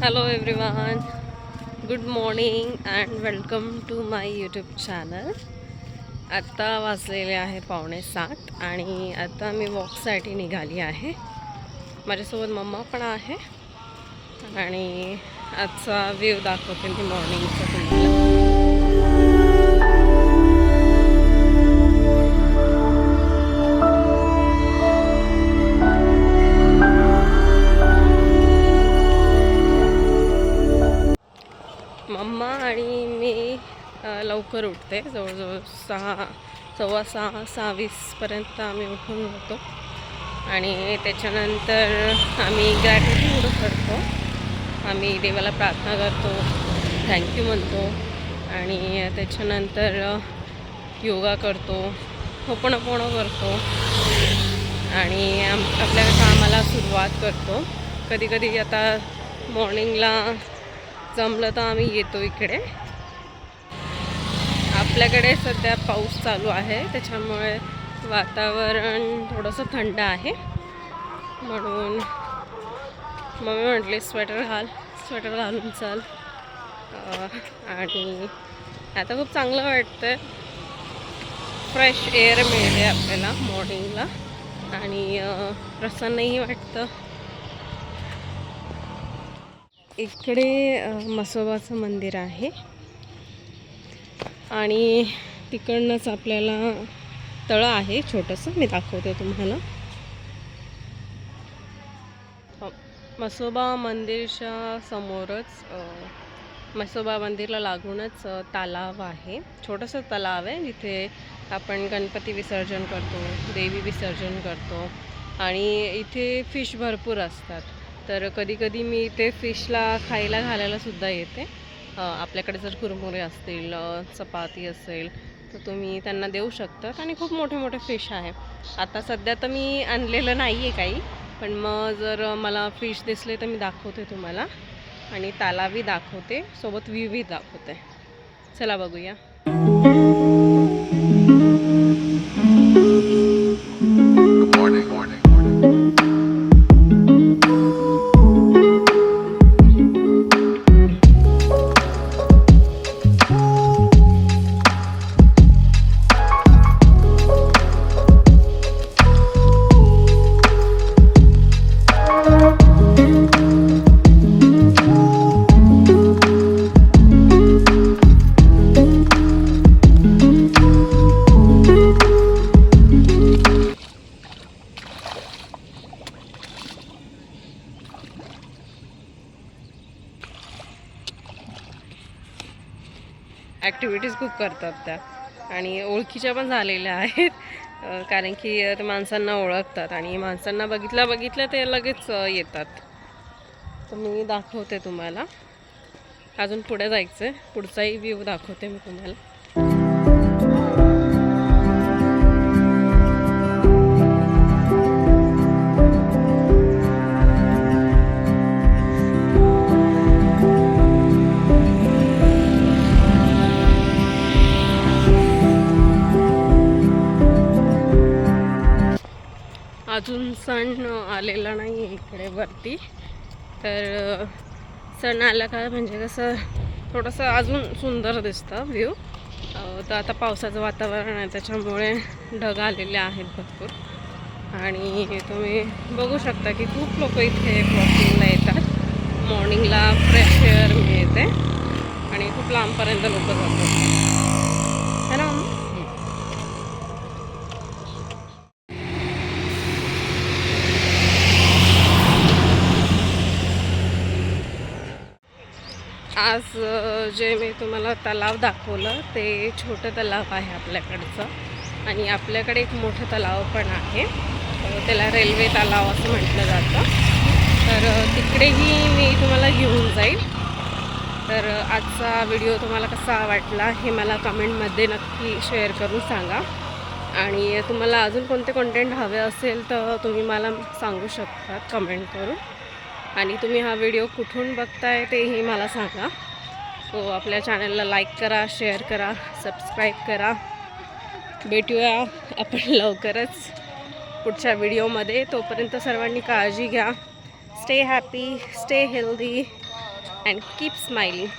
Hello everyone, good morning and welcome to my YouTube channel. आत्ता वाजलेले आहे 6:45 आणि आता मी वॉकसाठी निघाली आहे. माझ्यासोबत मम्मा पण आहे आणि आजचा व्ह्यू दाखवते मी मॉर्निंगचा तुम्हाला. मम्मा आणि मी लवकर उठते, जवळजवळ 6:15-6:20पर्यंत आम्ही उठून होतो आणि त्याच्यानंतर आम्ही ग्रॅटिट्यूड करतो. आम्ही देवाला प्रार्थना करतो, थँक्यू म्हणतो आणि त्याच्यानंतर योगा करतो, होपणपोणं करतो आणि आपल्या कामाला सुरुवात करतो. कधी कधी आता मॉर्निंगला जमलं तर आम्ही येतो इकडे. आपल्याकडे सध्या पाऊस चालू आहे, त्याच्यामुळे वातावरण थोडंसं थंड आहे, म्हणून मम्मी म्हटली स्वेटर घालून चल. आणि आता खूप चांगलं वाटतं, फ्रेश एअर मिळते आपल्याला मॉर्निंगला आणि प्रसन्नही वाटतं. इकडे म्हसोबाचं मंदिर आहे आणि तिकडनंच आपल्याला तळं आहे छोटंसं, मी दाखवते तुम्हाला. म्हसोबा मंदिरच्या समोरच म्हसोबा मंदिरला लागूनच तलाव आहे, छोटंसं तलाव आहे जिथे आपण गणपती विसर्जन करतो, देवी विसर्जन करतो आणि इथे फिश भरपूर असतात. तर कधी कधी मी इथे फिशला खायला घालायला सुद्धा येते. आपल्याकडे जर कुरमुरे असतील, चपाती असेल तर तुम्ही त्यांना देऊ शकतात आणि खूप मोठे मोठे फिश आहे. आता सध्या तर मी आणलेलं नाही आहे काही, पण मग जर मला फिश दिसले तर मी दाखवते तुम्हाला आणि तालावी दाखवते, सोबत व्ह्यूही दाखवते. चला बघूया. ॲक्टिव्हिटीज खूप करतात त्या आणि ओळखीच्या पण झालेल्या आहेत, कारण की ते माणसांना ओळखतात आणि माणसांना बघितलं ते लगेच येतात. तर मी दाखवते तुम्हाला, अजून पुढे जायचं आहे, पुढचाही व्ह्यू दाखवते मी तुम्हाला. अजून सण आलेला नाही आहे इकडे वरती, तर सण आला का म्हणजे कसं थोडंसं अजून सुंदर दिसतं व्ह्यू. तर आता पावसाचं वातावरण आहे, त्याच्यामुळे ढग आलेले आहेत भरपूर आणि तुम्ही बघू शकता की खूप लोक इथे वॉकिंगला येतात. मॉर्निंगला फ्रेश एअर मिळते आणि खूप लांबपर्यंत लोक जातात, है ना. आज जे मी तुम्हाला तलाव दाखवलं ते छोटं तलाव आहे आपल्याकडचं आणि आपल्याकडे एक मोठं तलाव पण आहे, त्याला रेल्वे तलाव असं म्हटलं जातं. तर तिकडेही मी तुम्हाला घेऊन जाईल. तर आजचा व्हिडिओ तुम्हाला कसा वाटला हे मला कमेंटमध्ये नक्की शेअर करून सांगा आणि तुम्हाला अजून कोणते कंटेंट हवे असेल तर तुम्ही मला सांगू शकता कमेंट करून. आणि तुम्ही हा व्हिडिओ कुठून बघताय तेही मला सांगा. सो आपल्या चॅनलला लाईक करा, शेअर करा, सबस्क्राईब करा. भेटूया आपण लवकरच पुढच्या व्हिडिओमध्ये. तोपर्यंत सर्वांनी काळजी घ्या. Stay happy, stay healthy. And keep smiling.